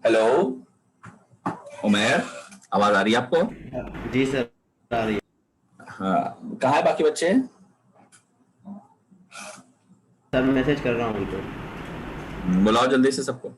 Hello उमेर, आवाज आ रही है आपको? जी सर, आ रही है। हाँ, कहाँ है बाकी बच्चे? सर मैसेज कर रहा हूँ उनको। बुलाओ जल्दी से सबको।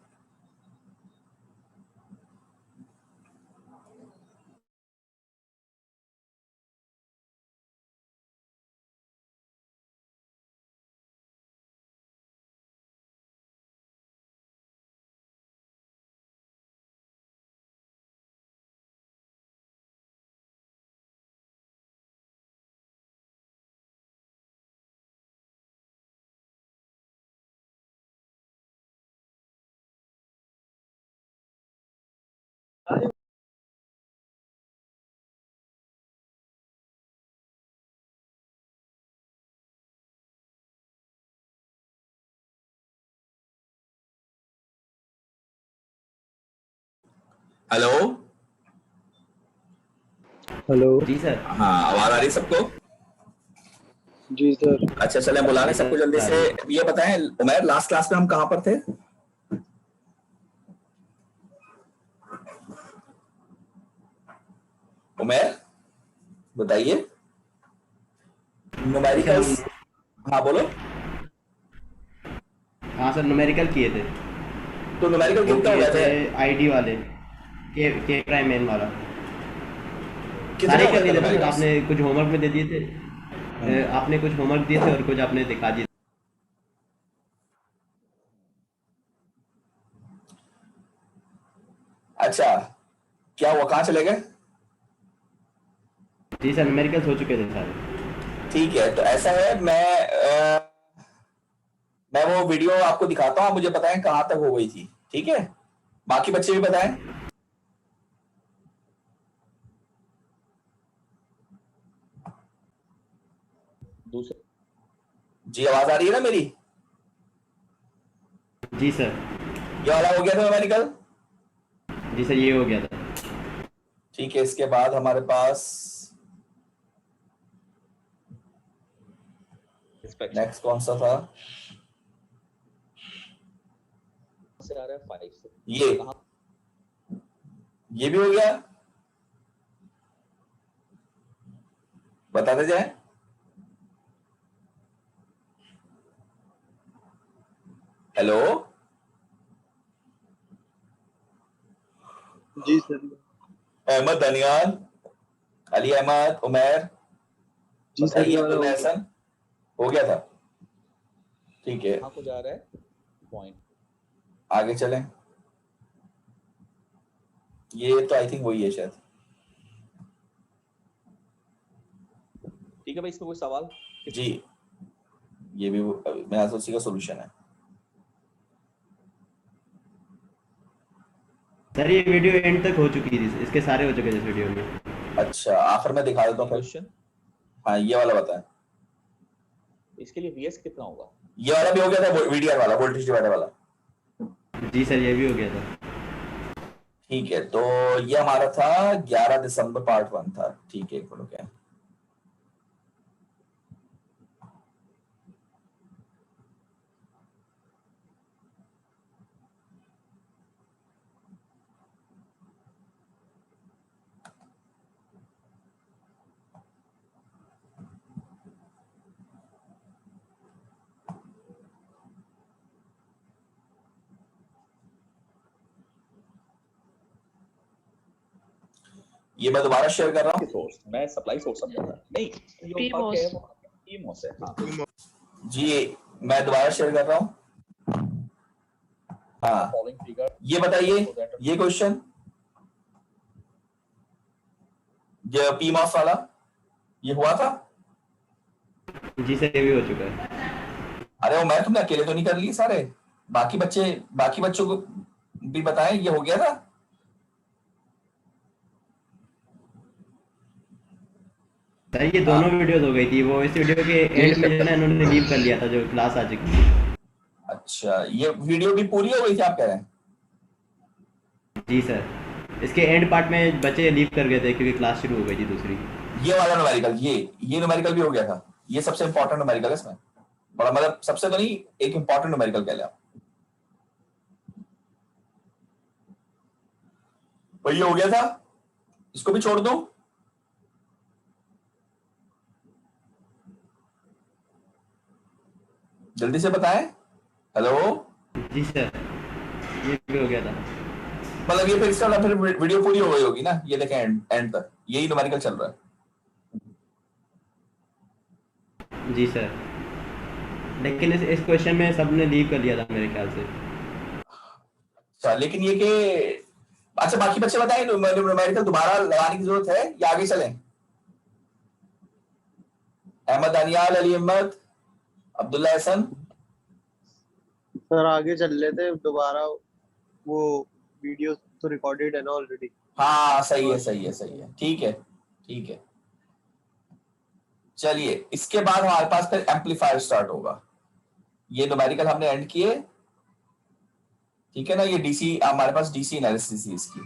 हेलो। हेलो। जी सर। हाँ, आवाज आ रही है सबको? जी सर। अच्छा, चलें बुला जी लें सबको जल्दी सर, आ से। रही है। ये बताएं उमेर, लास्ट क्लास में हम कहाँ पर थे? उमेर बताइए। जी सर, हम। न्यूमेरिकल्स। हाँ बोलो। हाँ सर, न्यूमेरिकल किए थे। तो न्यूमेरिकल वो कितना हो किए गए थे। थे? आईडी वाले। के प्राइम मेन वाला। कितने सारे हो कर गए थे लिए थे ना सर, न्यूमेरिकल्स? आपने कुछ होमवर्क में दे दिए थे। आपने कुछ होमवर्क दिए थे और कुछ आपने दिखा दिए। अच्छा, क्या हुआ, कहाँ चले गए? जी सर, न्यूमेरिकल्स हो चुके थे सारे। ठीक है, तो ऐसा है, मैं वो वीडियो आपको दिखाता हूँ, आप मुझे बताएं कहाँ तक हो गई थी। ठीक है, बाकी बच्चे भी बताएं। दूसरे। जी, आवाज आ रही है ना मेरी? जी सर। ये वाला हो गया था न्यूमेरिकल। जी सर, ये हो गया था। ठीक है, इसके बाद हमारे पास नेक्स्ट कौन सा था? से आ रहा है 5 से। ये भी हो गया। बताते जाए। हेलो। जी सर। अहमद दनियाल, अली अहमद, उमैर, जी सर, ये बताइए। वाला अब्दुल हो गया। एहसन हो गया था। ठीक है, कहाँ को जा रहा है पॉइंट? आगे चलें। ये तो आई थिंक वही है शायद। ठीक है भाई, इसमें कोई सवाल? जी, ये भी मेरा तो उसी का सोल्यूशन है। सर ये वीडियो एंड तक हो चुकी थी, इसके सारे हो चुके थे इस वीडियो में। अच्छा, आखिर में दिखा देता हूँ फिर। क्वेश्चन हाँ, ये वाला बताएं। इसके लिए वीएस कितना होगा? ये वाला भी हो गया था, वीडीआर वाला, वोल्टेज डिवाइडर वाला। जी सर, ये भी हो गया था। ठीक है, तो ये हमारा था 11 दिसंबर, पार्ट 1 था। ठीक है, एक मिनट क्या। ये मैं दोबारा शेयर कर रहा हूँ। सोर्स मैं सप्लाई सोर्स समझा था नहीं, जो बात है वो ईमोस है। हाँ जी, मैं दोबारा शेयर कर रहा हूँ। हाँ, फॉलोइंग फिगर ये बताइए, ये क्वेश्चन, ये पीमॉस वाला, ये हुआ था। जी सर, ये भी हो चुका है। अरे वो मैं, तुमने अकेले तो नहीं कर लिए सारे? बाकी बच्चों को भी बताएं, ये हो गया था। सर ये दोनों वीडियोस हो गई थी, वो इस वीडियो के एंड में जो है ना इन्होंने लीव कर लिया था, जो क्लास आ चुकी थी। अच्छा, ये वीडियो भी पूरी हो गई थी आप कह रहे हैं? जी सर, इसके एंड पार्ट में बच्चे लीव कर गए थे क्योंकि क्लास शुरू हो गई थी दूसरी। ये वाला न्यूमेरिकल, ये न्यूमेरिकल भी हो गया था। ये सबसे इंपॉर्टेंट न्यूमेरिकल है इसमें। बड़ा मतलब सबसे तो नहीं, एक इंपॉर्टेंट न्यूमेरिकल कह लिया। तो ये हो गया था, इसको भी छोड़ दो। जल्दी से बताएं। हेलो, जी सर, ये भी हो गया था। मतलब ये फिर इसका मतलब फिर वीडियो पूरी हो गई होगी ना, ये देखें एंड तक यही न्यूमेरिकल चल रहा है। जी सर, लेकिन इस क्वेश्चन में सबने लीव कर लिया था मेरे ख्याल से। अच्छा, लेकिन ये कि अच्छा बाकी बच्चे बताएं, न्यूमेरिकल दोबारा लगाने की जरूरत है या आगे चलें? अहमद दानियाल, अली अहमद, अब्दुल्ला एहसन। सर आगे चल लेते दोबारा, वो वीडियो तो रिकॉर्डेड है ना ऑलरेडी। हाँ सही है, सही है, सही है, ठीक है, ठीक है। चलिए, इसके बाद हमारे पास फिर एम्पलीफायर स्टार्ट होगा। ये न्यूमेरिकल हमने एंड किए, ठीक है ना। ये डीसी हमारे पास डीसी एनालिसिस है इसकी।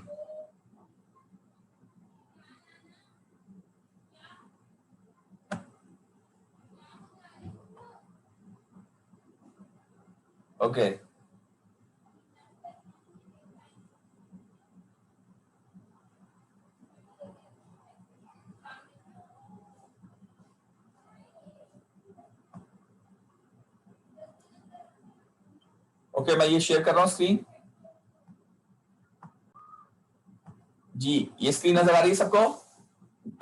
ओके, ओके, मैं ये शेयर कर रहा हूं स्क्रीन। जी, ये स्क्रीन नजर आ रही है सबको?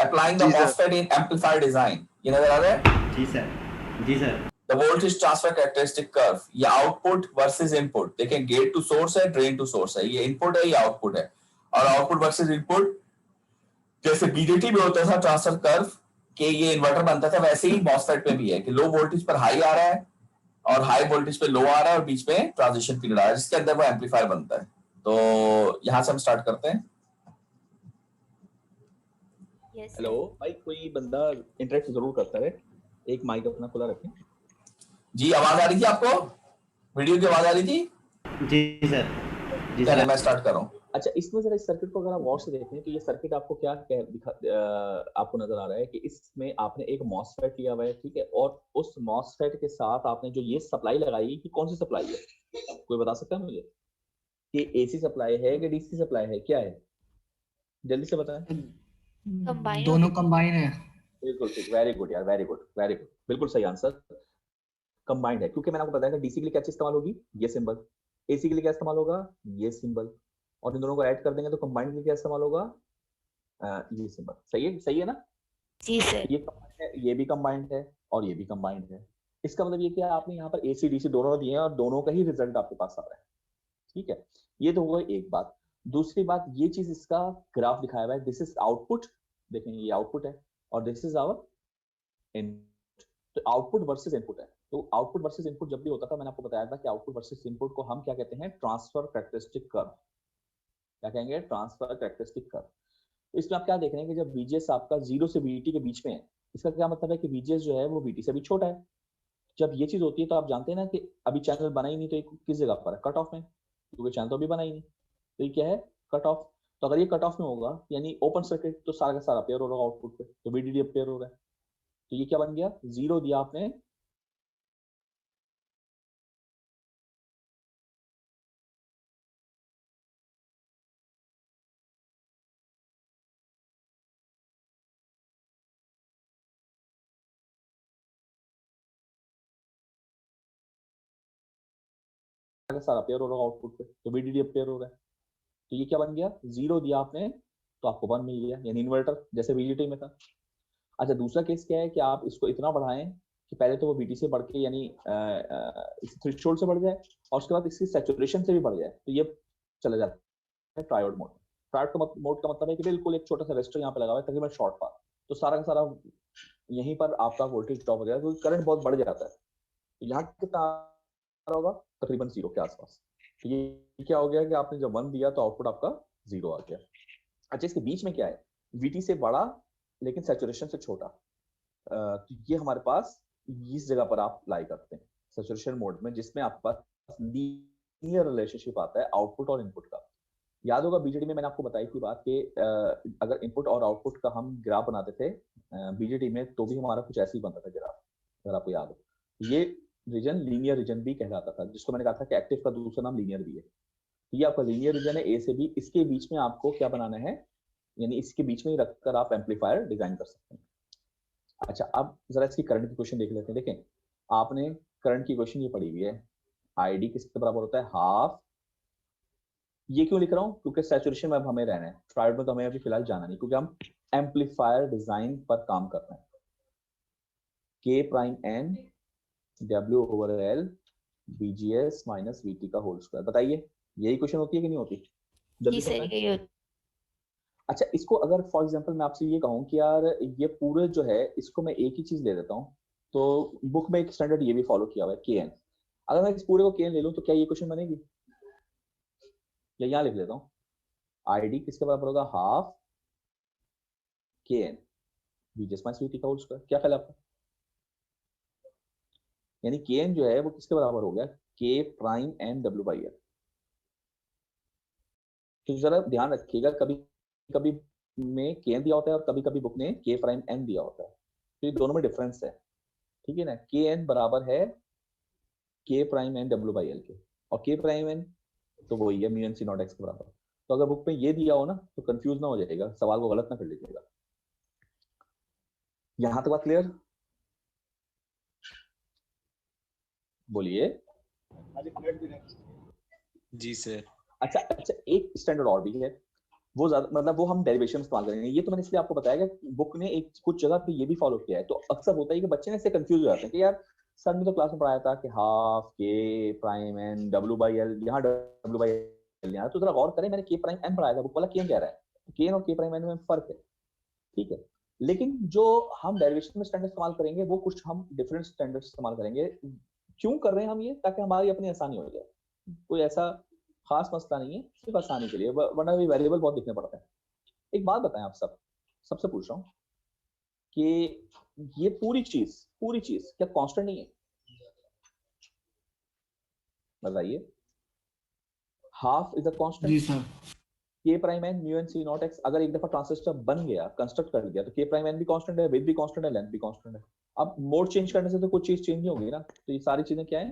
अप्लाइंग द जी, sir. MOSFET in amplifier design, ये नजर आ रहा है? जी सर, जी sir. The voltage transfer characteristic curve, ये आउटपुट वर्सेस इनपुट। देखें, गेट टू सोर्स है, ड्रेन टू सोर्स है, ये इनपुट है, ये आउटपुट है। और आउटपुट वर्सेस इनपुट, जैसे बीजेटी में होता था ट्रांसफर कर्व के ये इन्वर्टर बनता था, वैसे ही मॉसफेट में भी है कि लो वोल्टेज पर हाई आ रहा है और हाई वोल्टेज पे लो आ रहा है और बीच में ट्रांजिशन पीरियड आ रहा है, जिसके अंदर वो एम्पलीफायर बनता है। तो यहां से हम स्टार्ट करते हैं। हेलो भाई, कोई बंदा इंटरेक्ट जरूर करता है, एक माइक अपना खुला रखें। जी, आवाज आ रही थी आपको? वीडियो की आवाज आ रही थी? जी सर, जी चलिए सर। मैं स्टार्ट कर रहा हूँ। अच्छा, इसमें जरा इस सर्किट को अगर आप गौर से देखें तो ये सर्किट आपको क्या आपको नजर आ रहा है कि इसमें आपने एक मॉसफेट लिया हुआ है, ठीक है, और उस मॉसफेट के साथ आपने जो ये सप्लाई लगाई कि कौन सी सप्लाई है, कोई बता सकता है मुझे कि एसी सप्लाई है कि डीसी सप्लाई है, क्या है? जल्दी से बताएं। दोनों कंबाइन है। बिल्कुल ठीक, वेरी गुड यार, वेरी गुड, वेरी गुड, बिल्कुल सही आंसर। कंबाइंड है, क्योंकि मैंने आपको बताया था डीसी के लिए क्या चीज इस्तेमाल होगी, ये सिंबल। एसी के लिए क्या इस्तेमाल होगा, ये सिंबल। और इन दोनों को ऐड कर देंगे तो कंबाइंड के लिए क्या इस्तेमाल होगा, ये सिंबल। सही है ना? जी सर। ये combined है, ये भी कंबाइंड है और ये भी कंबाइंड है। इसका मतलब ये कि आपने यहाँ पर एसी डीसी दोनों दिए हैं और दोनों का ही रिजल्ट आपके पास आ रहा है, ठीक है। ये तो हुआ एक बात। दूसरी बात, ये चीज इसका ग्राफ दिखाया हुआ है, दिस इज आउटपुट, देखेंगे ये आउटपुट है और दिस इज आवर इनपुट। तो आउटपुट वर्सेस इनपुट है। तो आउटपुट वर्सेस इनपुट जब भी होता था, मैंने आपको बताया था कि आउटपुट वर्सेस इनपुट को हम क्या कहते हैं, ट्रांसफर कैरेक्टरिस्टिक कर्व। क्या कहेंगे, ट्रांसफर कैरेक्टरिस्टिक कर्व। तो इसमें आप क्या देख रहे हैं कि जब VGS आपका 0 से VT के बीच में है, इसका क्या मतलब है कि VGS जो है वो VT से भी छोटा है। जब ये चीज होती है तो आप जानते हैं ना कि अभी चैनल बना ही नहीं, तो ये किस जगह पर है, कट ऑफ में, क्योंकि चैनल तो अभी बना ही नहीं। तो ये क्या है, कट ऑफ। तो अगर ये कट ऑफ में होगा यानी ओपन सर्किट, तो सारा का सारा पेयर हो रहा है आउटपुट पे, तो VDD पेयर हो रहा है। तो ये क्या बन गया, 0 दिया आपने, सारा पेयर हो रहा है आउटपुट पे, तो VDD पेयर हो रहा है। तो ये क्या बन गया, 0 दिया आपने तो आपको 1 मिल गया, यानी इन्वर्टर जैसे VDD में था। अच्छा, दूसरा केस क्या है कि आप इसको इतना बढ़ाएं कि पहले तो वो VT से बढ़ के यानी थ्रेशोल्ड से बढ़ जाए और उसके बाद इसकी सैचुरेशन से भी बढ़ जाए, तो ये चला जाता है ट्रायोड मोड। ट्रायोड मोड का मतलब है कि बिल्कुल एक छोटा सा रेजिस्टर यहाँ पे लगा हुआ है तकरीबन शॉर्ट पाथ, तो सारा का सारा यहीं पर आपका वोल्टेज ड्रॉप हो जाएगा, तो करंट बहुत बढ़ जाता है। तो यहाँ कितना होगा, तकरीबन 0 के आसपास। तो ये क्या हो गया कि आपने जब 1 दिया तो आउटपुट आपका 0 आ गया। अच्छा, इसके बीच में क्या है, VT से बड़ा लेकिन सैचुरेशन से छोटा। तो ये हमारे पास इस जगह पर आप अप्लाई करते हैं सैचुरेशन मोड में, जिसमें आपके पास लीनियर रिलेशनशिप आता है आउटपुट और इनपुट का। याद होगा बीजेटी में मैंने आपको बताई थी बात कि अगर इनपुट और आउटपुट का हम ग्राफ बनाते थे बीजेटी में, तो भी हमारा कुछ ऐसे ही बनता था ग्राफ, अगर आपको याद हो। ये रीजन लीनियर रीजन भी कहलाता था, जिसको मैंने कहा था कि एक्टिव का दूसरा नाम लीनियर भी है। ये आपका लीनियर रीजन है A से B, इसके बीच में आपको क्या बनाना है, यानी इसके बीच में ही रखकर आप एम्पलीफायर डिजाइन कर सकते हैं। अच्छा, अब जरा इसकी करंट की क्वेश्चन देख लेते हैं। देखें, आपने करंट की क्वेश्चन ये पढ़ी हुई है, आईडी किसके बराबर होता है, हाफ। ये क्यों लिख रहा हूँ, क्योंकि सैचुरेशन में अब हमें रहना है, ट्रायोड में तो हमें अभी फिलहाल जाना नहीं, क्योंकि हम एम्पलीफायर डिजाइन पर काम कर रहे हैं। K prime N W over L BGS minus VT का होल स्क्वायर। बताइए, यही क्वेश्चन होती है कि नहीं होती? जी जल्दी सर, करना है। यही होता अच्छा, इसको अगर फॉर एग्जांपल मैं आपसे ये कहूँ कि यार ये पूरे जो है इसको मैं एक ही चीज ले देता हूँ, तो बुक में एक स्टैंडर्ड ये भी फॉलो किया हुआ है KN। अगर मैं इस पूरे को KN ले लूँ तो क्या ये क्वेश्चन बनेगी? या यहाँ लिख लेता हूँ, आईडी किसके बराबर होगा, half KN BGS minus VT का होल स्क्वायर। क्या ख्याल है आपका? यानी KN जो है वो किसके बराबर हो गया, K prime N W by L। तो जरा ध्यान रखिएगा, कभी कभी में KN दिया होता है और कभी कभी बुक में K प्राइम N दिया होता है, तो ये दोनों में डिफरेंस है, ठीक है ना। KN बराबर है K prime N W by L के, और K प्राइम N तो वही है mu N C not X के बराबर। तो अगर बुक में ये दिया हो ना तो कंफ्यूज ना हो जाएगा, सवाल को गलत ना कर लीजिएगा। यहां तक बात क्लियर? बोलिए। जी सर। अच्छा अच्छा, एक स्टैंडर्ड और भी है, वो ज्यादा मतलब वो हम डेरिवेशन इस्तेमाल करेंगे। ये तो मैंने इसलिए आपको बताया कि बुक ने एक कुछ जगह पे ये भी फॉलो किया है, तो अक्सर होता है कि बच्चे ने इससे कंफ्यूज हो जाते हैं कि यार सर ने तो क्लास में पढ़ाया था कि हाफ के prime N W by L, यहाँ डब्ल्यू बाई एल यहाँ, तो जरा गौर करें, मैंने के प्राइम एन पढ़ाया था, बुक वाला के कह रहा है, के एन और के प्राइम एन में फर्क है, ठीक है। लेकिन जो हम डेरिवेशन में स्टैंडर्ड इस्तेमाल करेंगे वो कुछ हम डिफरेंट स्टैंडर्ड इस्तेमाल करेंगे। क्यों कर रहे हैं हम ये? ताकि हमारी अपनी आसानी हो जाए, कोई ऐसा खास मसला नहीं है, सिर्फ आसानी के लिए, वरना भी वेरिएबल बहुत लिखने पड़ते हैं। एक बात बताएं, आप सबसे पूछ रहा हूँ कि ये पूरी चीज क्या कांस्टेंट नहीं है? बताइए, हाफ इज अ कांस्टेंट। जी sir. K prime N mu N C not X, अगर एक दफा ट्रांजिस्टर बन गया, कंस्ट्रक्ट कर गया, तो K प्राइम एन भी कांस्टेंट है, विड्थ भी कांस्टेंट है, लेंथ भी कांस्टेंट है। अब मोड चेंज करने से तो कुछ चीज चेंज नहीं होगी ना, तो ये सारी चीजें क्या है,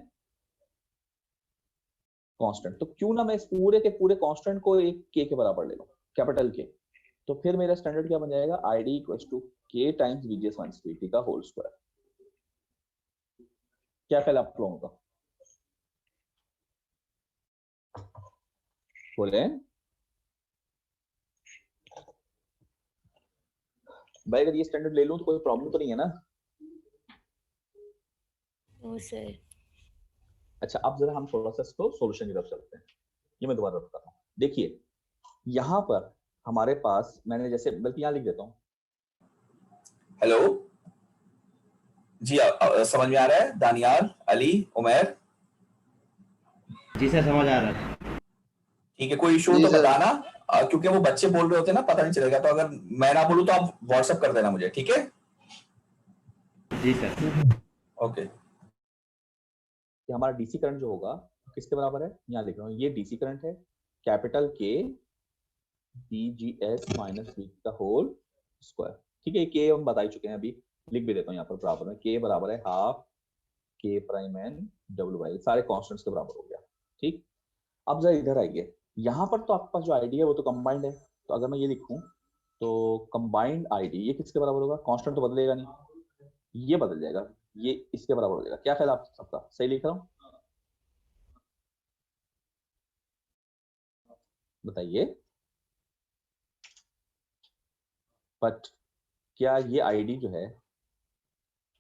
कांस्टेंट। तो क्यों ना मैं इस पूरे के पूरे कांस्टेंट को एक K के बराबर ले लूं, कैपिटल K। तो फिर मेरा स्टैंडर्ड क्या बन जाएगा, ID equals to K times VGS minus VT का होल स्क्वायर। क्या ख्याल आप लोगों का? बोले भाई, अगर ये स्टैंडर्ड ले लूं तो कोई प्रॉब्लम तो नहीं है ना? No sir. अच्छा, अब जरा हम थोड़ा सा इसको सॉल्यूशन की तरफ चलते हैं। ये मैं दोबारा बताता हूँ। देखिए, यहाँ पर हमारे पास, मैंने जैसे बल्कि यहाँ लिख देता हूँ। हेलो जी, समझ में आ रहा है? दानियाल, अली, उमैर? जी सर, समझ आ रहा है। ठीक है, कोई इशू तो बताना, क्योंकि वो बच्चे बोल रहे होते हैं ना, पता नहीं चलेगा, तो अगर मैं ना बोलूं तो आप व्हाट्सएप कर देना मुझे, ठीक है? जी सर। ओके। कि हमारा डीसी करंट जो होगा किसके बराबर है, यहाँ लिख रहा हूँ, ये डीसी करंट है, कैपिटल के BGS माइनस V का होल स्क्वायर। ठीक है, के हम बता ही चुके हैं, अभी लिख भी देता हूँ यहाँ पर बराबर में, के बराबर है half K prime N W by, सारे कॉन्स्टेंट्स के बराबर हो गया। ठीक, अब जरा इधर आइए, यहाँ पर तो आपके पास जो आईडी है वो तो कंबाइंड है, तो अगर मैं ये लिखूं तो कंबाइंड आईडी ये किसके बराबर होगा, कांस्टेंट तो बदलेगा नहीं, ये बदल जाएगा, ये इसके बराबर हो जाएगा। क्या ख्याल आप सबका, सही लिख रहा हूँ? बताइए। बट क्या ये आईडी जो है,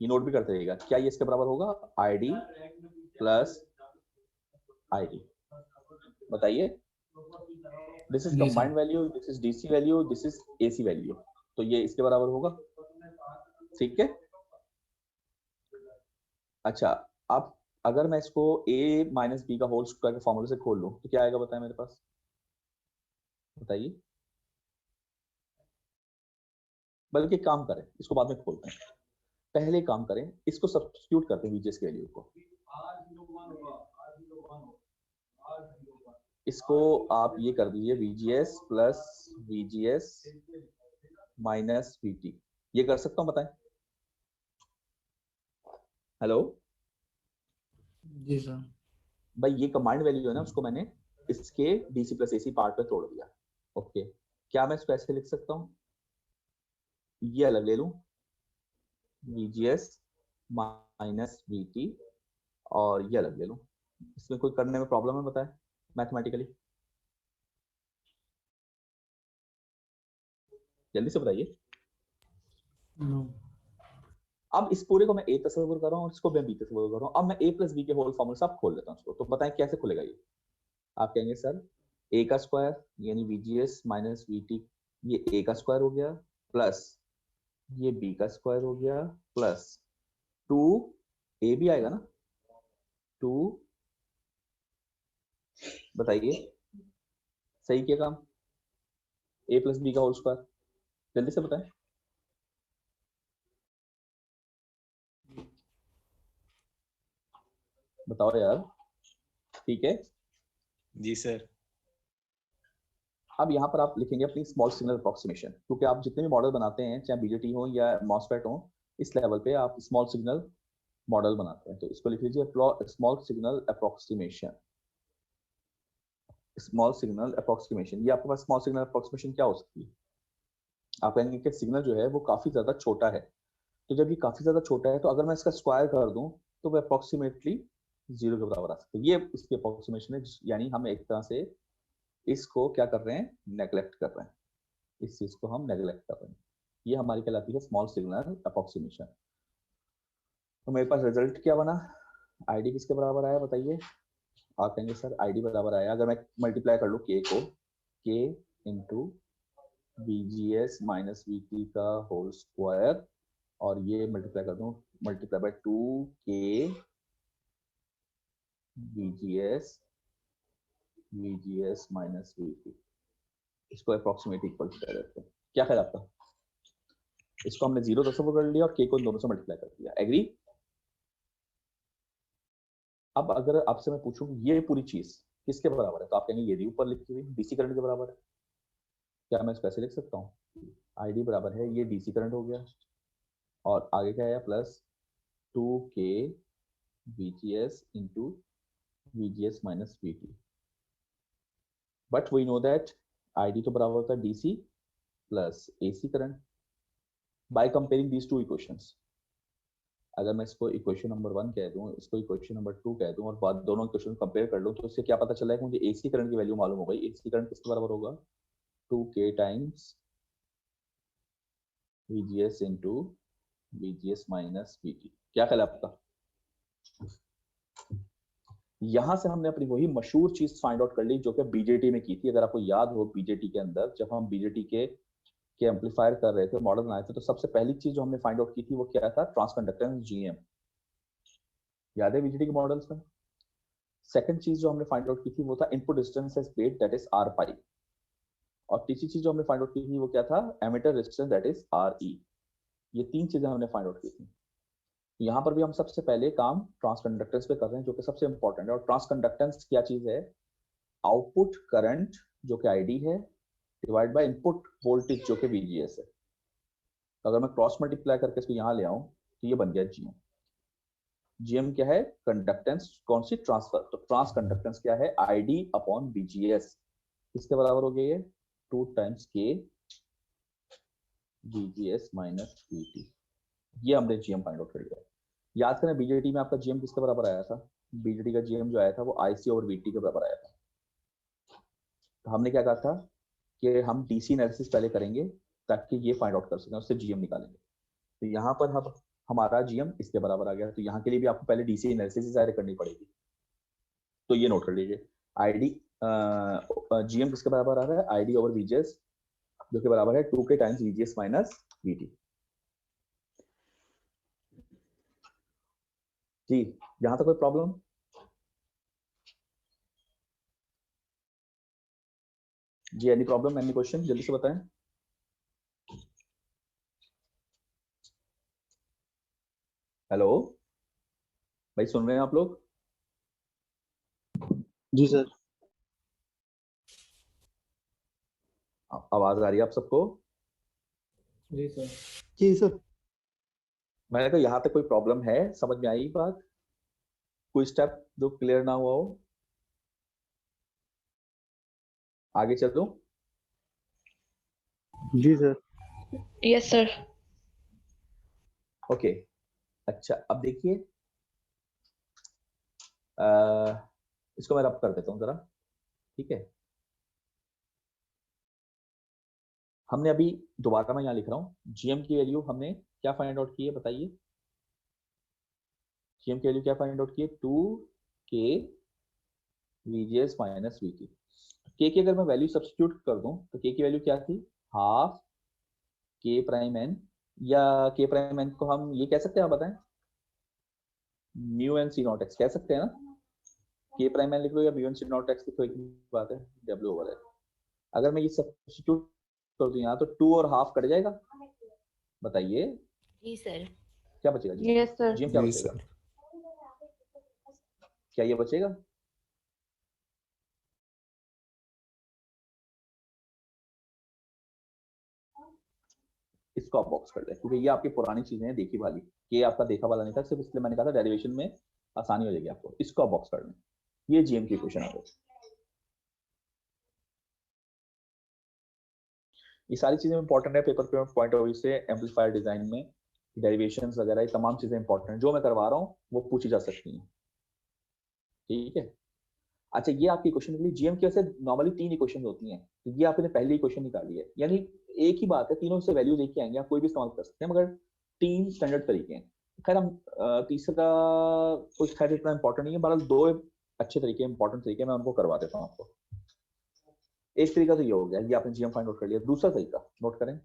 ये नोट भी करते रहिएगा, क्या ये इसके बराबर होगा, आईडी प्लस आईडी? बताइए, this is combined value, this is DC value, this is AC value, तो ये इसके बराबर होगा, ठीक है। अच्छा, अब अगर मैं इसको a माइनस बी का होल स्क्वायर के फॉर्मूले से खोल लूं तो क्या आएगा, बताएं मेरे पास, बताइए। बल्कि काम करें, इसको बाद में खोलते हैं, पहले काम करें, इसको सब्स्टिट्यूट करते हैं VGS की वैल्यू को। इसको आप ये कर दीजिए, VGS plus VGS minus VT, ये कर सकता हूं, बताएं। हेलो जी सर। भाई, ये कमांड वैल्यू है ना, उसको मैंने इसके डीसी प्लस एसी पार्ट पे तोड़ दिया। ओके, क्या मैं इसको ऐसे लिख सकता हूँ, ये अलग ले लूं, VGS माइनस VT, और ये अलग ले लूं। इसमें कोई करने में प्रॉब्लम है बताएं मैथमेटिकली, जल्दी से बताइए। अब इस पूरे को मैं ए तस्वीर कर रहा हूँ और इसको मैं बी तस्वीर कर रहा हूँ। अब मैं ए प्लस बी के होल फॉर्मूला सब खोल लेता हूँ इसको, तो बताएं कैसे खुलेगा ये। आप कहेंगे सर ए का स्क्वायर यानी VGS माइनस VT, ये ए का स्क्वायर हो गया, प्लस ये बी का स्क्वायर हो गया, प्लस 2 ए भी आएगा ना, 2, बताइए सही क्या काम, ए प्लस बी का होल स्क्वायर, जल्दी से बताएं। बताओ यार, ठीक है जी सर। अब यहाँ पर आप लिखेंगे अपनी स्मॉल सिग्नल अप्रोक्सीमेशन, क्योंकि आप जितने भी मॉडल बनाते हैं चाहे बीजेटी हो या मॉसफेट हो, इस लेवल पे आप स्मॉल सिग्नल मॉडल बनाते हैं। तो इसको लिख लीजिए small signal approximation. Small signal approximation, ये आपके पास स्मॉल सिग्नल अप्रोक्सीमेशन क्या हो सकती है, आप कहेंगे कि सिग्नल जो है वो काफी ज्यादा छोटा है। तो जब ये काफी ज्यादा छोटा है तो अगर मैं इसका स्क्वायर कर दूं तो वो अप्रोक्सीमेटली 0 के बराबर आ सकता है। ये इसकी अप्रोक्सीमेशन है, यानी हम एक तरह से इसको क्या कर रहे हैं, नेग्लेक्ट कर रहे हैं, इस चीज को हम नेग्लेक्ट कर रहे हैं। ये हमारी कहलाती है स्मॉल सिग्नल अप्रोक्सीमेशन। तो मेरे पास रिजल्ट क्या बना, आईडी किसके बराबर आया बताइए। आप कहेंगे सर आईडी बराबर आया, अगर मैं मल्टीप्लाई कर लूँ के को, के इंटू VGS माइनस VT का होल स्क्वायर, और ये मल्टीप्लाई कर दूं, multiply by 2K VGS minus VT, इसको अप्रोक्सीमेट इक्वल कर देते हैं। क्या ख्याल आपका, इसको हमने 0 दशमलव कर लिया और K को इन दोनों से मल्टीप्लाई कर दिया, एग्री। अब अगर आपसे मैं पूछूं ये पूरी चीज किसके बराबर है, तो आप कहेंगे ये ऊपर लिखी हुई DC करंट के बराबर है। क्या मैं इसको ऐसे लिख सकता हूँ, आईडी बराबर है ये DC करंट हो गया, और आगे क्या है plus 2K VGS into VGS minus VT, but we know that ID तो बराबर होता है DC plus AC current. by comparing these two equations, अगर मैं इसको इक्वेशन नंबर 1 कह दूं, इसको इक्वेशन नंबर 2 कह दूं, और बाद दोनों इक्वेशन कंपेयर कर लूं, तो इससे क्या पता चला है कि मुझे AC करंट की वैल्यू मालूम हो गई। AC करंट किसके बराबर होगा, 2K times VGS into VGS minus VT। क्या ख्याल है आपका, यहां से हमने अपनी वही मशहूर चीज फाइंड आउट कर ली जो कि बीजेटी में की थी। अगर आपको याद हो, बीजेटी के अंदर जब हम बीजेटी के एम्पलीफायर कर रहे थे, मॉडल बनाए थे, तो सबसे पहली चीज जो हमने फाइंड आउट की थी वो क्या था, ट्रांसकंडक्टेंस GM, याद है बीजेटी के मॉडल्स में। सेकंड चीज जो हमने फाइंड आउट की थी वो था input resistance as weight, that is R pi, और तीसरी चीज जो हमने फाइंड आउट की थी वो क्या था, emitter resistance, that is RE। ये 3 चीजें हमने फाइंड आउट की थी। यहाँ पर भी हम सबसे पहले काम ट्रांसकंडक्टेंस पे कर रहे हैं, जो कि सबसे इंपॉर्टेंट है। और ट्रांसकंडक्टेंस क्या चीज है, आउटपुट करंट जो कि ID है डिवाइड बाय इनपुट वोल्टेज जो कि VGS है। तो अगर मैं क्रॉस मल्टीप्लाई करके इसको यहाँ ले आऊं तो ये बन गया GM। GM क्या है, कंडक्टेंस, कौन सी, ट्रांसफर। तो ट्रांसकंडक्टेंस क्या है, ID अपॉन VGS, किसके बराबर हो गया ये, 2 times K VGS minus VT। ये हमने GM फाइंड आउट कर लिया। याद करें बीजेटी में आपका GM किसके बराबर आया था, बीजेटी का GM जो आया था वो IC ओवर VT के बराबर आया था। तो हमने क्या कहा था कि हम DC एनालिसिस पहले करेंगे ताकि ये फाइंड आउट कर सकें, उससे GM निकालेंगे। तो यहाँ पर हम हमारा GM इसके बराबर आ गया, तो यहाँ के लिए भी आपको पहले DC एनालिसिस जारी करनी पड़ेगी। तो ये नोट कर लीजिए, ID GM किसके बराबर आ रहा है, ID ओवर VGS, जो कि बराबर है 2K times VGS minus VT। जी, यहाँ तक कोई प्रॉब्लम, जी एनी प्रॉब्लम, एनी क्वेश्चन, जल्दी से बताएं। हेलो भाई, सुन रहे हैं आप लोग, जी सर। आवाज आ रही है आप सबको, जी सर। जी सर। मैंने कहा यहाँ तक कोई प्रॉब्लम है, समझ में आई बात, कोई स्टेप जो क्लियर ना हुआ हो। आगे चलो। जी सर। Yes sir. ओके, अच्छा अब देखिए, अह, इसको मैं रब कर देता हूँ जरा, ठीक है। हमने अभी, दोबारा मैं यहाँ लिख रहा हूँ, जीएम की वैल्यू हमने क्या फाइंड आउट की है बताइए। जीएम की वैल्यू क्या फाइंड आउट की है, 2k VGS माइनस VT। के की अगर मैं वैल्यू सब्स्टिट्यूट कर दूं तो के की वैल्यू क्या थी, हाफ के प्राइम एन, या के प्राइम एन को हम ये कह सकते हैं, आप बताएं, mu N C not X कह सकते हैं ना। के प्राइम एन लिख लो या mu N C not X लिखो, एक ही बात है, डब्ल्यू ओवर है। अगर मैं ये सब्स्टिट्यूट कर दूं यहाँ तो 2 और हाफ कट जाएगा, बताइए जी सर। क्या बचेगा जी। Yes sir. जीएम क्या जी बचेगा, सर। क्या ये बचेगा। इसको आप बॉक्स कर दें, क्योंकि ये आपकी पुरानी चीजें हैं, देखी वाली, ये आपका देखा वाला नहीं था, सिर्फ इसलिए मैंने कहा था डेरिवेशन में आसानी हो जाएगी आपको। इसको आप बॉक्स कर दें, ये जीएम की क्वेश्चन आ गई। ये सारी चीजें इंपॉर्टेंट है पेपर पे पॉइंट ऑफ व्यू से, एम्पलीफायर डिजाइन में डेरिवेशंस वगैरह, ये तमाम चीजें इंपॉर्टेंट है, जो मैं करवा रहा हूँ वो पूछी जा सकती हैं, ठीक है। अच्छा, ये आपकी क्वेश्चन निकली जीएम की। वैसे नॉर्मली 3 इक्वेशन होती हैं, तो ये आपने पहली इक्वेशन निकाली है, यानी एक ही बात है, तीनों से वैल्यूज एक ही आएंगे, आप कोई भी इस्तेमाल कर सकते हैं, मगर 3 स्टैंडर्ड तरीके हैं। खैर हम तीसरा कुछ खैर इतना इंपॉर्टेंट नहीं है, बहरहाल 2 अच्छे तरीके, इंपॉर्टेंट तरीके, मैं उनको करवा देता हूँ आपको। एक तरीका तो ये हो गया, ये आपने जीएम फाइंड आउट कर लिया। दूसरा तरीका नोट करें,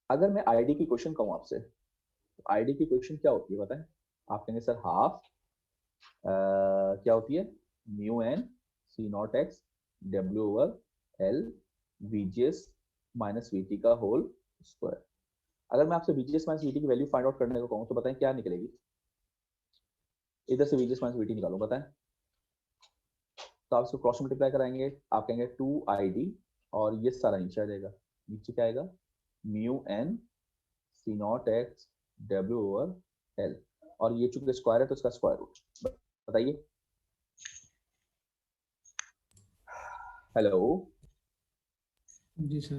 अगर मैं आईडी की क्वेश्चन कहूँ आपसे, तो आईडी की क्वेश्चन क्या होती है बताएं। आप कहेंगे सर हाफ क्या होती है, mu N C not x W over L VGS minus VT का होल स्क्वायर। अगर मैं आपसे वीजीएस माइनस वीटी की वैल्यू फाइंड आउट करने को कहूँ तो बताएं क्या निकलेगी। इधर से वीजीएस माइनस वीटी निकालो, बताएं। तो आप इसको क्रॉस मल्टीप्लाई कराएंगे, आप कहेंगे 2ID और ये सारा नीचे आ जाएगा, नीचे क्या आएगा, mu N C not x W over L, और ये चूंकि स्क्वायर है तो इसका स्क्वायर रूट। बताइए, हेलो जी सर।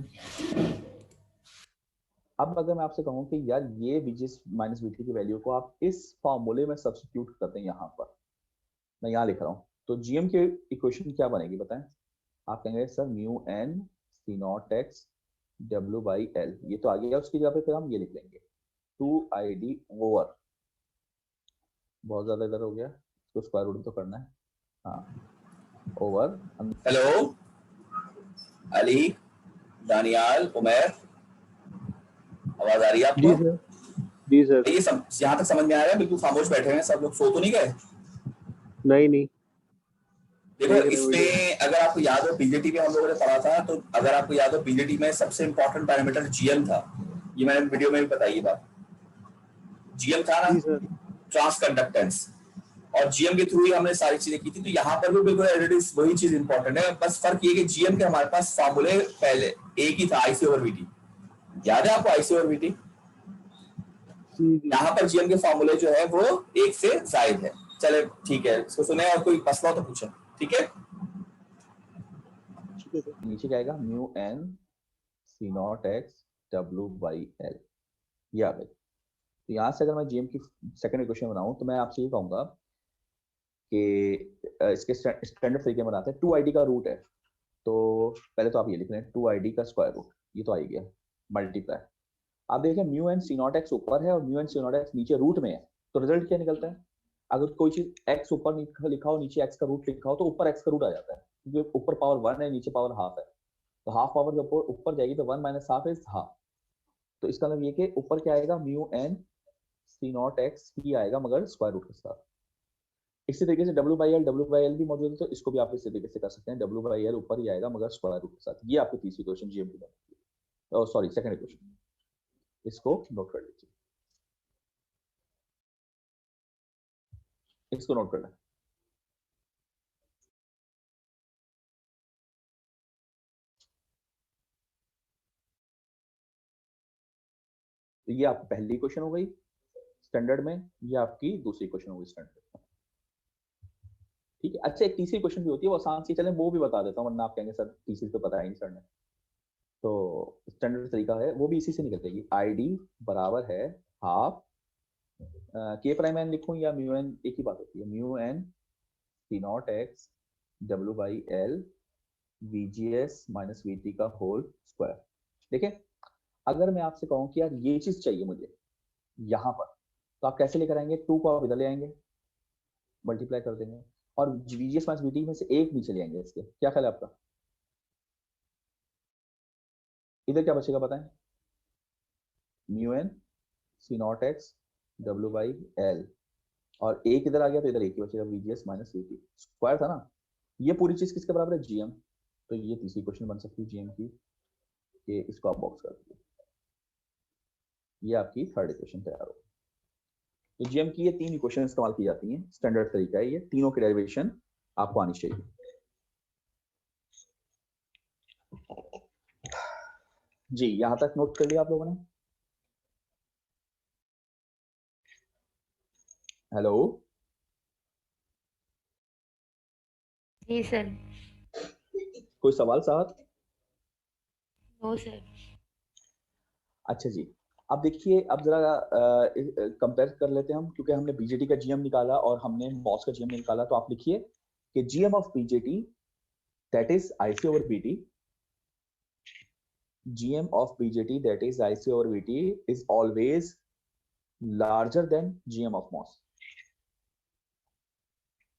अब अगर मैं आपसे कहूँ कि यार ये वीजीएस माइनस वीटी की वैल्यू को आप इस फॉर्मूले में सब्स्टिट्यूट करते हैं, यहाँ पर मैं यहाँ लिख रहा हूँ, तो जीएम की इक्वेशन क्या बनेगी बताएं। आप कहेंगे sir mu N C not x W by L, ये तो आ गया, उसकी जगह पे फिर हम ये लिख लेंगे 2ID ओवर, बहुत ज्यादा इधर हो गया, इसको स्क्वायर रूट तो करना है, हाँ, ओवर। हेलो अली, दानियाल, उमैर, आवाज आ रही है जी आपको? सर। जी सर। ये सब यहाँ तक समझ में आ रहा है? बिल्कुल खामोश बैठे हैं सब लोग, सो तो नहीं गए? नहीं नहीं, देखो देख रहे हैं वीडियो। इसमें अगर आपको याद हो पीजीटी में हम लोगों ने पढ़ा था, तो अगर आपको याद हो पीजीटी में सबसे इंपॉर्टेंट पैरामीटर जीएम था, ये मैंने वीडियो में भी बताई बात। जीएम था ना, जी सर। ट्रांस कंडक्टेंस, और जीएम के थ्रू ही हमने सारी चीजें की थी। तो यहाँ पर भी बिल्कुल एज इट इज वही चीज इंपॉर्टेंट है, बस फर्क ये कि जीएम के हमारे पास फॉर्मूले पहले एक ही था, आईसी ओवर वीटी। याद है आपको आईसी ओवर वीटी? जी जी। यहाँ पर जीएम के फॉर्मूले जो है वो एक से जायद है। चले ठीक है, इसको सुने और कोई मसला हो तो पूछे, ठीक है। ठीक है सर। नीचे क्या आएगा, mu N C not x W by L, ये आ गई। तो यहाँ से अगर मैं जीएम की सेकंड इक्वेशन बनाऊं तो मैं आपसे ये कहूंगा कि इसके स्टैंडर्ड तरीके में बनाते हैं। 2ID का रूट है, तो पहले तो आप ये लिख लें 2ID का स्क्वायर रूट, ये तो आ ही गया, मल्टीप्लाई। आप देखें mu N C not X ऊपर है और mu N C not X नीचे रूट में है, तो रिजल्ट क्या निकलता है। अगर कोई चीज एक्स ऊपर लिखा हो, नीचे एक्स का रूट लिखा हो, तो ऊपर एक्स का रूट आ जाता है, क्योंकि ऊपर पावर 1 है, नीचे पावर हाफ है, तो हाफ पावर जब ऊपर जाएगी तो 1 माइनस हाफ इज हाफ। तो इसका मतलब ये कि ऊपर क्या आएगा, mu N C not x ही आएगा, मगर स्क्वायर रूट के साथ। इसी तरीके से डब्ल्यू बाई एल भी मौजूद है, तो इसको भी आप इसी तरीके से कर सकते हैं, डब्ल्यू बाई एल ऊपर ही आएगा मगर स्क्वायर रूट के साथ। ये आपकी तीसरी क्वेश्चन जीएम की बनती है, सॉरी सेकंड क्वेश्चन, इसको नोट कर लीजिए, इसको नोट कर लें। तो ये आपकी पहली क्वेश्चन हो गई स्टैंडर्ड में, ये आपकी दूसरी क्वेश्चन हो गई स्टैंडर्ड में, ठीक है। अच्छा, एक तीसरी क्वेश्चन भी होती है, वो आसान सी, चलें वो भी बता देता हूँ, वरना आप कहेंगे सर तीसरी तो पता है नहीं सर ने। तो स्टैंडर्ड तरीका है, वो भी इसी से निकलेगी। आईडी बराबर है हाफ के प्राइम एन लिखूं या म्यू एन, एक ही बात होती है, mu N C not x W by L VGS minus VT का होल स्क्वायर। देखिए, अगर मैं आपसे कहूं कि यार ये चीज चाहिए मुझे यहां पर, तो आप कैसे लेकर आएंगे? 2 को आप इधर ले आएंगे, मल्टीप्लाई कर देंगे, और VGS माइनस VT में से एक नीचे ले आएंगे इसके। क्या ख्याल है आपका? इधर क्या बचेगा बताएं? Mu N C not x W by L, और एक इधर आ गया तो इधर एक ही बचेगा, VGS माइनस VT। स्क्वायर था ना, ये पूरी चीज किसके बराबर है? GM। तो ये तीसरी क्वेश्चन बन सकती है GM की, कि इसको आप बॉक्स कर दीजिए। ये आपकी थर्ड इक्वेशन तैयार हो। तो GM की ये 3 इक्वेशन इस्तेमाल की जाती हैं, स्टैंडर्ड तरीका है ये, तीनों की डेरिवेशन आपको आनी चाहिए। जी, यहां तक नोट कर लिया आप लोगों ने? हेलो, जी सर। कोई सवाल साहब? No sir. अच्छा जी, अब देखिए, अब जरा कंपेयर कर लेते हैं हम, क्योंकि हमने बीजेटी का GM निकाला और हमने मॉस का GM निकाला। तो आप लिखिए कि GM of BJT that is IC over BT, GM of BJT that is IC over VT is always larger than GM of MOS.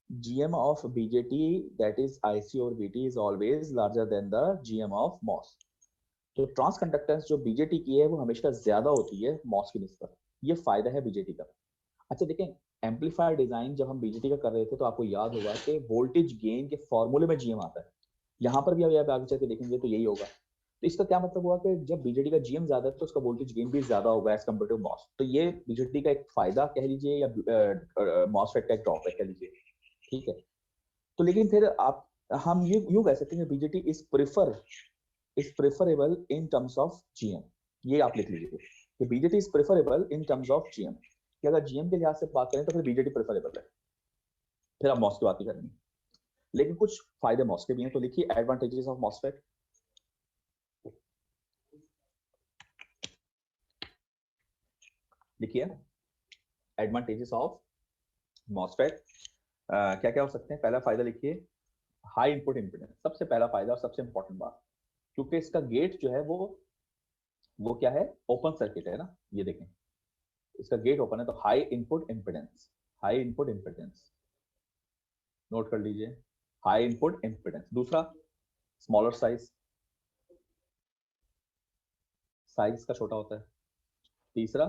GM of BJT that is IC over VT is always larger than the GM of MOS. तो trans conductance जो BJT की है वो हमेशा ज्यादा होती है MOS की निस्बत। ये फायदा है BJT का। अच्छा देखें, एम्पलीफायर डिजाइन जब हम BJT का कर रहे थे तो आपको याद होगा कि वोल्टेज गेन के फॉर्मूले में GM आता है। यहाँ पर भी अब आगे चल के देखेंगे तो यही होगा। तो इसका क्या मतलब हुआ कि जब बीजेटी का GM ज्यादा है तो उसका वोल्टेज गेन भी ज्यादा होगा एज कम्पेयर टू मॉस। तो ये बीजेटी का एक फायदा कह लीजिए, या मॉसफेट का एक ड्रॉबैक कह लीजिए। ठीक है, तो लेकिन फिर आप, हम ये यूं कह सकते हैं BJT is preferable in terms of GM। ये आप लिख लीजिए कि BJT is preferable in terms of GM, कि अगर GM के लिहाज से बात करें तो फिर बीजेटी प्रेफरेबल है, फिर आप मॉस की बात ही करनी। लेकिन कुछ फायदे मॉस के भी हैं, तो लिखिए एडवांटेजेस ऑफ मॉसफेट। लिखिए एडवांटेजेस ऑफ मॉसफेट क्या क्या हो सकते हैं। पहला फायदा लिखिए हाई इनपुट इम्पीडेंस, सबसे पहला फायदा और सबसे इंपॉर्टेंट बात, क्योंकि इसका गेट जो है वो क्या है? ओपन सर्किट है ना। ये देखें, इसका गेट ओपन है, तो high input impedance, high input impedance note कर लीजिए, हाई इनपुट इम्पीडेंस। दूसरा स्मॉलर साइज, साइज इसका छोटा होता है। तीसरा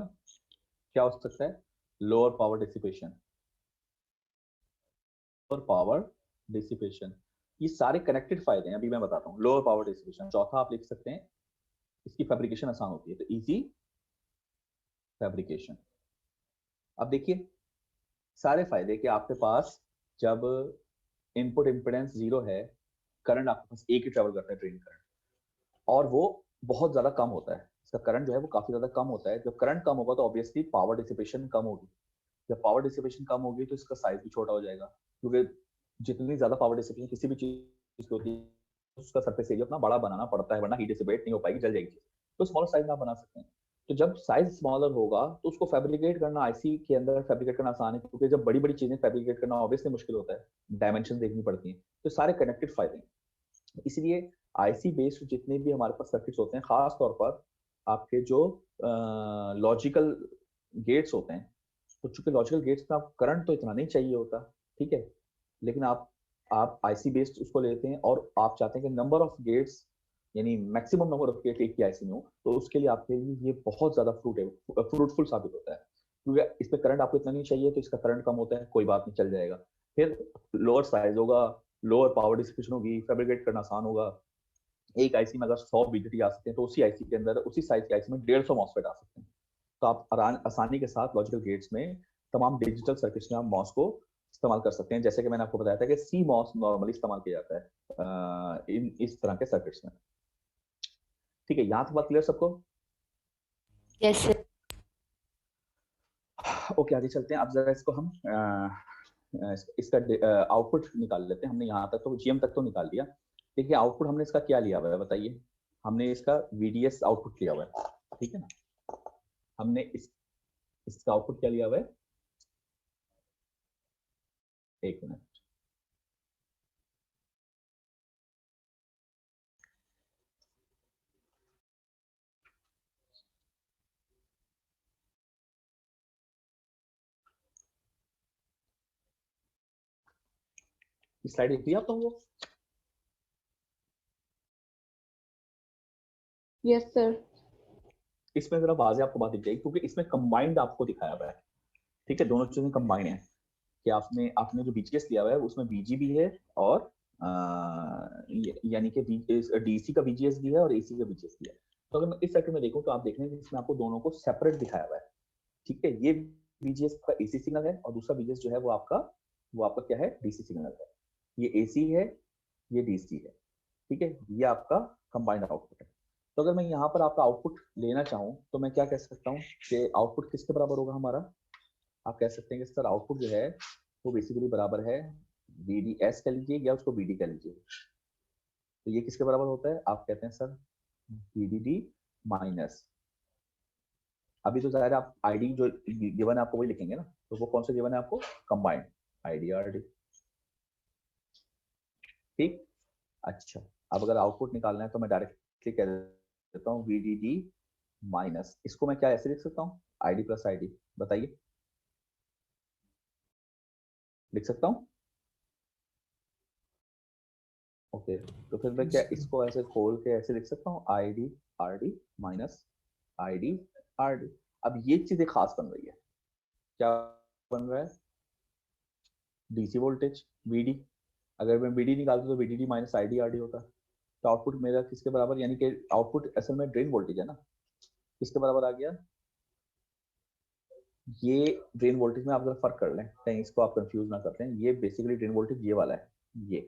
क्या हो सकता है? Lower power dissipation, lower power dissipation. ये सारे कनेक्टेड फायदे हैं, अभी मैं बताता हूँ। Lower power dissipation. चौथा आप लिख सकते हैं इसकी फैब्रिकेशन आसान होती है, तो इजी फैब्रिकेशन। अब देखिए सारे फायदे कि आपके पास जब इनपुट इम्पीडेंस 0 है, करंट आपके पास एक ही ट्रेवल करता है, ड्रेन करंट, और वो बहुत ज्यादा कम होता है। इसका करंट जो है वो काफी ज्यादा कम होता है। जब करंट कम होगा तो ऑब्वियसली पावर डिसिपेशन कम होगी। जब पावर डिसिपेशन कम होगी तो इसका साइज भी छोटा हो जाएगा, क्योंकि जितनी ज्यादा पावर डिसिपेशन किसी भी चीज की होती है उसका सरफेस एरिया अपना बड़ा बनाना पड़ता है, वरना हीट डिसिपेट नहीं हो पाएगी, जल जाएगी। तो स्मॉलर साइज में आप बना सकते हैं। तो जब साइज स्मॉलर होगा तो उसको फैब्रिकेट करना आईसी के अंदर फैब्रिकेट करना आसान है, क्योंकि जब बड़ी बड़ी चीजें फैब्रिकेट करना ऑब्वियसली मुश्किल होता है, डायमेंशन देखनी पड़ती हैं। तो सारे कनेक्टेड फायदे हैं। इसलिए आईसी बेस्ड जितने भी हमारे पास सर्किट्स होते हैं, खास तौर पर आपके जो लॉजिकल गेट्स होते हैं, तो चूंकि लॉजिकल गेट्स में आप करंट तो इतना नहीं चाहिए होता, ठीक है, लेकिन आप आईसी बेस्ड उसको लेते हैं और आप चाहते हैं कि नंबर ऑफ गेट्स यानी मैक्सिमम नंबर ऑफ गेट एक ही आईसी में हो, तो उसके लिए आपके लिए ये बहुत ज्यादा फ्रूटफुल साबित होता है, क्योंकि इस पे करंट आपको इतना नहीं चाहिए, तो इसका करंट कम होता है, कोई बात नहीं, चल जाएगा। फिर लोअर साइज होगा, लोअर पावर डिसिपेशन होगी, फैब्रिकेट करना आसान होगा। एक आईसी में अगर 100 बीजेटी आ सकते हैं, तो उसी आईसी के अंदर, उसी साइज के आईसी में 150 मॉसफेट आ सकते हैं। तो आप आसानी के साथ लॉजिकल गेट्स में तमाम डिजिटल सर्किट्स में आप मॉस को इस्तेमाल कर सकते हैं। जैसे कि मैंने आपको बताया था कि सी मॉस नॉर्मली इस्तेमाल किया जाता है इस तरह के सर्किट्स में। ठीक है, यहाँ तक बात क्लियर सबको? Yes sir. ओके, आगे चलते हैं। अब जरा इसको हम इसका आउटपुट निकाल लेते हैं। हमने यहाँ तक तो GM तक तो निकाल दिया। देखिए आउटपुट हमने इसका क्या लिया हुआ है बताइए। हमने इसका VDS आउटपुट लिया हुआ है, ठीक है ना। हमने इसका आउटपुट क्या लिया हुआ है, एक मिनट, स्लाइड दिख रही है आप लोगों को? Yes sir. इसमें जरा वाज़े आपको बात दिख जाएगी क्योंकि इसमें कंबाइंड आपको दिखाया हुआ है, ठीक है। दोनों चीजें कंबाइंड है कि आपने जो BGS लिया हुआ है उसमें VG भी है और यानी कि DC का VGS भी है और AC का VGS भी है। तो अगर मैं इस सेक्टर में देखूं तो आप देख रहे हैं कि इसमें आपको दोनों को सेपरेट दिखाया हुआ है, ठीक है। ये VGS का AC सिग्नल है और दूसरा VGS जो है वो आपका क्या है, DC सिग्नल है। ये AC है, ये DC है, ठीक है। ये आपका कंबाइंड आउटपुट है। तो अगर मैं यहाँ पर आपका आउटपुट लेना चाहूँ तो मैं क्या कह सकता हूँ कि आउटपुट किसके बराबर होगा हमारा। आप कह सकते हैं कि सर आउटपुट जो है वो बेसिकली बराबर है VDS कह लीजिए या उसको VD कह लीजिए। तो ये किसके बराबर होता है, आप कहते हैं सर VDD माइनस, अभी तो जाहिर है आप ID जो गिवन है आपको वही लिखेंगे ना, तो वो कौन सा गिवन है आपको, कंबाइंड IDRD, ठीक। अच्छा, अब अगर आउटपुट निकालना है तो मैं डायरेक्टली कह देता हूँ VDD माइनस, इसको मैं क्या ऐसे लिख सकता हूँ, ID प्लस ID, बताइए लिख सकता हूँ। ओके, तो फिर मैं क्या इसको ऐसे खोल के ऐसे लिख सकता हूँ IDRD माइनस IDRD। अब ये चीजें खास बन रही है, क्या बन रहा है, DC वोल्टेज VD, अगर मैं VD निकालता तो VDD माइनस IDRD होता। तो आउटपुट मेरा किसके बराबर, यानी कि आउटपुट असल में ड्रेन वोल्टेज है ना, किसके बराबर आ गया, ये ड्रेन वोल्टेज में आप जरा फर्क कर लें, कहीं इसको आप कंफ्यूज ना करते हैं। ये बेसिकली ड्रेन वोल्टेज ये वाला है, ये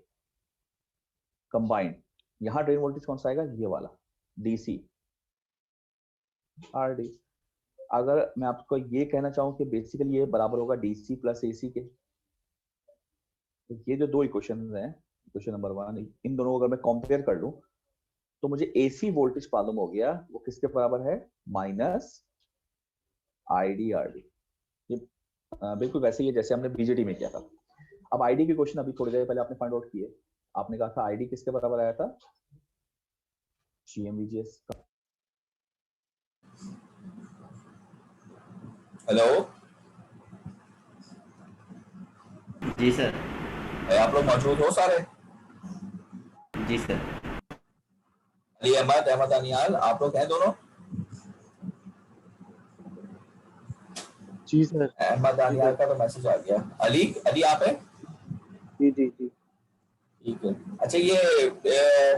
कंबाइंड। यहाँ ड्रेन वोल्टेज कौन सा आएगा, ये वाला DC RD। अगर मैं आपको ये कहना चाहूँ कि बेसिकली ये बराबर होगा DC प्लस AC के, तो ये जो दो इक्वेशन हैं, इक्वेशन नंबर 1, इन दोनों को अगर मैं कंपेयर कर लूं तो मुझे AC वोल्टेज मालूम हो गया, वो किसके बराबर है, माइनस IDRD। ये बिल्कुल वैसे ही है जैसे हमने BJT में किया था। अब ID की क्वेश्चन अभी थोड़ी देर पहले आपने फाइंड आउट किए, आपने कहा था ID किसके बराबर आया था, GM/VGS का। हेलो जी सर। आप लोग मौजूद हो सारे? जी सर। अली अहमद अनियाल, आप लोग हैं दोनों? जी सर। अहमद अनियाल का तो मैसेज आ गया। अली आप हैं? जी जी जी। ठीक है। अच्छा, ये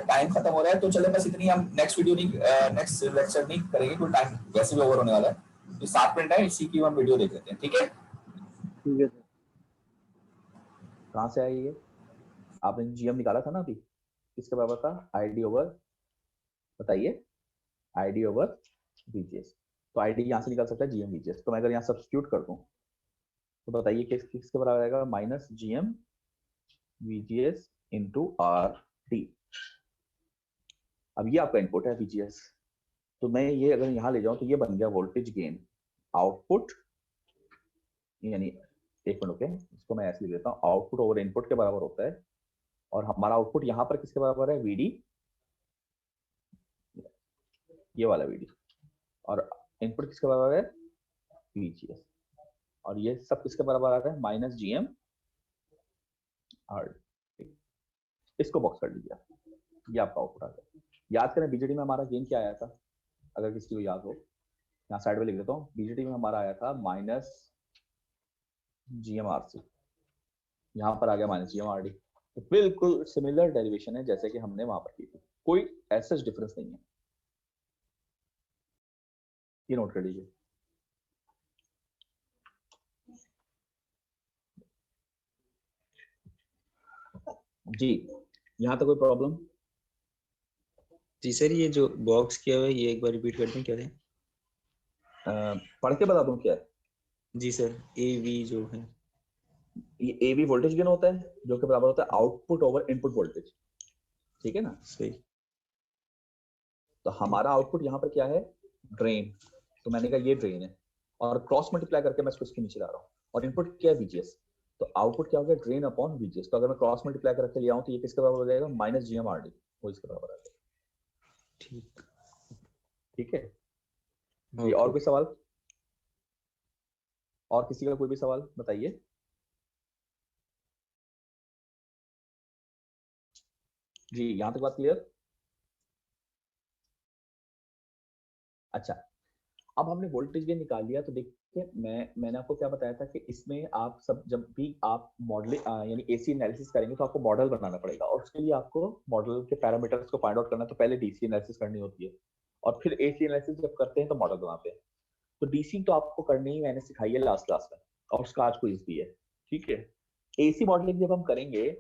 टाइम खत्म हो रहा है तो चले बस इतनी, हम नेक्स्ट लेक्चर नहीं करेंगे, कोई टाइम वैसे भी ओवर होने वाला है। तो 7 मिनट है, इसी की हम वीडियो देख लेते हैं, ठीक है? ठीक है सर। कहाँ से आई ये, आपने GM निकाला था ना अभी, किसके बराबर था, ID ओवर, बताइए ID ओवर VGS। तो ID यहाँ से निकाल सकता है GM/VGS। तो मैं अगर यहाँ सब्स्टिट्यूट कर दूं तो बताइए किसके बराबर आएगा, माइनस GM/VGS इंटू RD। अब ये आपका इनपुट है VGS, तो मैं ये अगर यहाँ ले जाऊं तो ये बन गया वोल्टेज गेन आउटपुट, यानी एक मिनट, ओके, इसको मैं ऐसे लिख देता हूँ, आउटपुट ओवर इनपुट के बराबर होता है। और हमारा आउटपुट यहाँ पर किसके बराबर है, VD, ये वाला VD, और इनपुट किसके बराबर है, VGS, और ये सब किसके बराबर आ रहा है, माइनस GM/RD। इसको बॉक्स कर लीजिए, ये आपका आउटपुट आ गया। याद करें BJT में हमारा गेन क्या आया था, अगर किसी को याद हो, यहाँ साइड में लिख देता हूँ। BJT में हमारा आया था माइनस GM/RC, यहाँ पर आ गया माइनस GM/RD। तो बिल्कुल सिमिलर डेरिवेशन है जैसे कि हमने वहां पर की थी, कोई ऐसा डिफरेंस नहीं है, ये नोट कर लीजिए। जी, यहाँ तक कोई प्रॉब्लम? जी सर, ये जो बॉक्स किया हुआ है ये एक बार रिपीट कर दें, क्या है? पढ़ के बता दूं क्या है? जी सर, AV जो है ये AV वोल्टेज गेन होता है जो कि बराबर होता है आउटपुट ओवर इनपुट वोल्टेज, ठीक है ना। सही। तो हमारा आउटपुट यहाँ पर क्या है, ड्रेन, तो मैंने कहा ये ड्रेन है और क्रॉस मल्टीप्लाई करके मैं इसको नीचे ला रहा हूँ, और इनपुट क्या है VGS, तो आउटपुट क्या हो गया ड्रेन अपॉन VGS। तो अगर मैं क्रॉस मल्टीप्लाई करके ले आऊँ तो ये किसके बराबर हो जाएगा, -GMRD, वो इसके बराबर आ जाएगा। ठीक। ठीक है जी। और कोई सवाल, और किसी का कोई भी सवाल बताइए। जी यहाँ तक बात क्लियर। अच्छा, अब हमने वोल्टेज गेन निकाल लिया, तो देखिए मैंने आपको क्या बताया था कि इसमें आप सब जब भी आप मॉडलिंग यानी AC एनालिसिस करेंगे तो आपको मॉडल बनाना पड़ेगा, और उसके लिए आपको मॉडल के पैरामीटर्स को फाइंड आउट करना है, तो पहले DC एनालिसिस करनी होती है और फिर AC एनालिसिस जब करते हैं तो मॉडल बनाते हैं। तो DC तो आपको करनी ही मैंने सिखाई है लास्ट क्लास में, और उसका आज क्विज भी है, ठीक है। AC मॉडलिंग जब हम करेंगे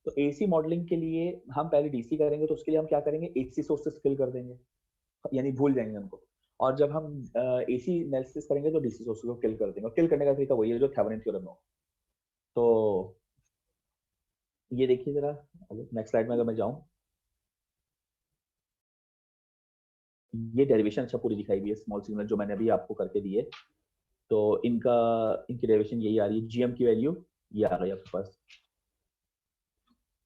तो AC मॉडलिंग के लिए हम पहले DC करेंगे, तो उसके लिए हम क्या करेंगे, AC सोर्सेस फिल कर देंगे, यानी भूल जाएंगे उनको। और जब हम AC एनालिसिस करेंगे तो DC सोर्सेस को किल कर देंगे, और किल करने का तरीका वही है जो थेवेनिन थ्योरम में हो। तो ये देखिए जरा नेक्स्ट स्लाइड में अगर मैं जाऊं, ये डेरिवेशन अच्छा पूरी दिखाई हुई है स्मॉल सिग्नल जो मैंने अभी आपको करके दी है। तो इनकी डेरिवेशन यही आ रही है, GM की वैल्यू ये आ गई आपके पास,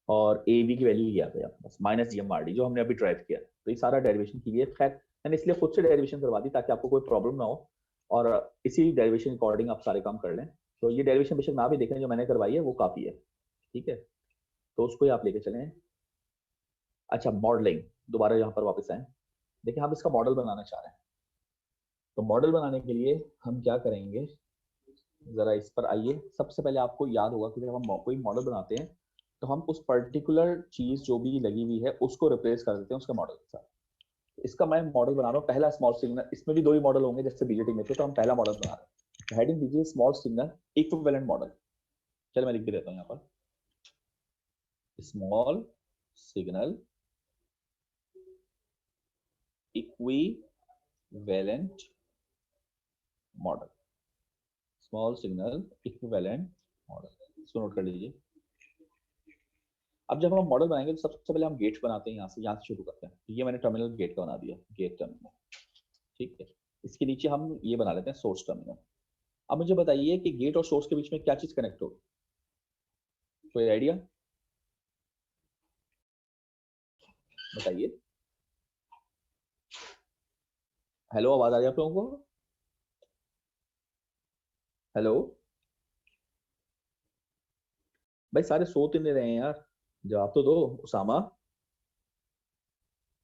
और AV की वैल्यू ये आ गई आपके पास -GMRD जो हमने अभी ड्राइव किया। तो ये सारा डेरिवेशन की है, खैर मैंने इसलिए खुद से डेरिवेशन करवा दी ताकि आपको कोई प्रॉब्लम ना हो, और इसी डेरिवेशन अकॉर्डिंग आप सारे काम कर लें। तो ये डेरिवेशन बेशक ना भी देखें, जो मैंने करवाई है वो काफी है, ठीक है। तो उसको ही आप लेके चलें। अच्छा, मॉडलिंग, दोबारा यहाँ पर वापस आए। देखिए हम इसका मॉडल बनाना चाह रहे हैं, तो मॉडल बनाने के लिए हम क्या करेंगे, जरा इस पर आइए। सबसे पहले आपको याद होगा कि जब हम कोई मॉडल बनाते हैं तो हम उस पर्टिकुलर चीज जो भी लगी हुई है उसको रिप्लेस कर देते हैं उसके मॉडल के साथ। इसका मैं मॉडल बना रहा हूँ पहला स्मॉल सिग्नल, इसमें भी दो ही मॉडल होंगे जैसे BJT में थे, तो हम पहला मॉडल बना रहे हैं। हेडिंग दीजिए स्मॉल सिग्नल इक्विवेलेंट मॉडल। चलो मैं लिख के देता हूँ यहाँ पर, small signal equivalent model, small signal equivalent model, इसको नोट कर लीजिए। अब जब हम मॉडल बनाएंगे तो सबसे पहले हम गेट्स बनाते हैं, यहाँ से शुरू करते हैं। ये मैंने टर्मिनल गेट का बना दिया, गेट टर्मिनल, ठीक है। इसके नीचे हम ये बना लेते हैं सोर्स टर्मिनल। अब मुझे बताइए कि गेट और सोर्स के बीच में क्या चीज कनेक्ट होगी, कोई आइडिया बताइए। हेलो, आवाज आ रही है आप लोगों को? हेलो भाई, सारे सो तो नहीं रहे हैं यार, जवाब तो दो। उसामा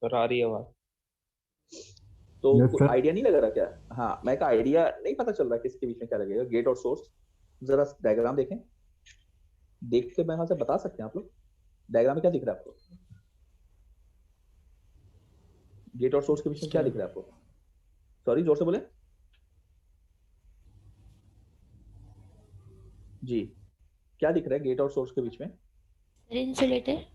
सर आ रही है आवाज। तो आइडिया नहीं लग रहा क्या? हाँ, मैं का आइडिया नहीं पता चल रहा किसके बीच में क्या लगेगा, गेट और सोर्स। जरा डायग्राम देखें, देख के मैं से बता सकते हैं आप लोग डायग्राम में क्या दिख रहा है आपको, गेट और सोर्स के बीच में क्या दिख रहा है आपको? सॉरी, जोर से बोले जी, क्या दिख रहा है गेट और सोर्स के बीच में? इंसुलेटर।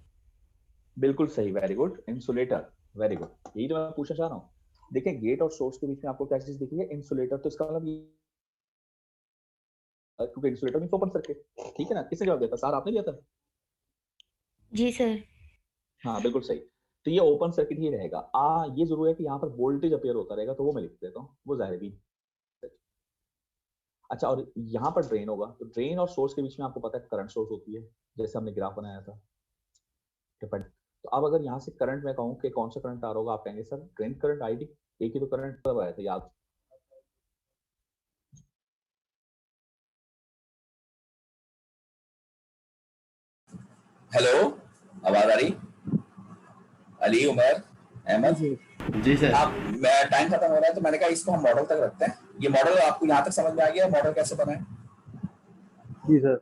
बिल्कुल सही, very good, insulator, very good. यही तो मैं पूछना चाह रहा हूँ। देखिए गेट और सोर्स के बीच में आपको क्या चीज दिख रही है, इंसुलेटर। तो इसका मतलब क्योंकि इंसुलेटर मींस ओपन सर्किट, ठीक है ना। किसने जवाब दिया था? सर आपने दिया था? जी सर। हाँ बिल्कुल सही। तो ये ओपन सर्किट ही रहेगा। ये जरूर है कि यहाँ पर वोल्टेज अपीयर होता रहेगा, तो वो मैं लिख देता हूँ, वो जाहिर भी। अच्छा, और यहाँ पर ड्रेन होगा, तो ड्रेन और सोर्स के बीच में आपको पता है करंट सोर्स होती है, जैसे हमने ग्राफ बनाया था। तो अब अगर यहाँ से करंट मैं कहूँ कि कौन सा करंट आ रहा होगा, आप कहेंगे सर ड्रेन करंट ID, एक ही तो करंट आया था याद। हेलो, आवाज आ रही? अली, उमर, अहमद जी सर। आप, मैं टाइम खत्म हो रहा है तो मैंने कहा इसको हम मॉडल तक रखते हैं। ये मॉडल आपको यहाँ तक समझ में आ गया मॉडल कैसे बनाए? जी सर।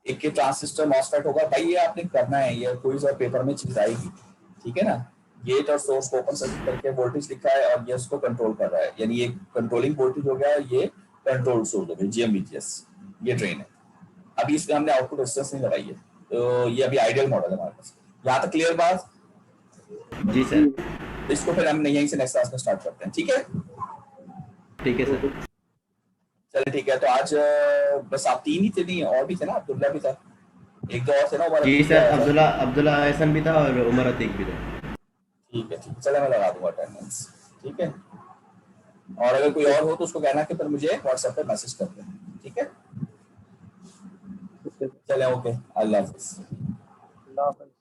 एक के ट्रांजिस्टर मॉसफेट होगा भाई, ये आपने करना है, ये क्विज और पेपर में चीज आएगी, ठीक है ना। गेट और सोर्स को ओपन सर्किट करके वोल्टेज लिखा है और ये उसको कंट्रोल कर रहा है, यानी ये कंट्रोलिंग वोल्टेज हो गया, ये कंट्रोल सोर्स हो गया GM/VGS, ये ड्रेन है। अभी इसमें हमने आउटपुट रेजिस्टेंस नहीं लगाई है, तो ये अभी आइडियल मॉडल है हमारे पास। यहाँ तक क्लियर बात? जी सर। इसको फिर हम यहीं से नेक्स्ट क्लास में स्टार्ट करते हैं, ठीक है? ठीक है सर। चलो ठीक है, तो आज बस आप 3 ही थे, नहीं और भी थे ना, अब्दुल्ला भी था, एक दो और थे ना, उमर जी अतीक सर, भी आया था। अब्दुल्ला एहसन भी था और उमर अतीक भी था। ठीक है, चलो मैं लगा दूंगा अटेंडेंस, ठीक है। और अगर कोई और हो तो उसको कहना कि फिर मुझे व्हाट्सएप पे मैसेज कर दें, ठीक है। ठीक है, चले, ओके, अल्लाह हाफिज। अल्लाह हाफ़िज़।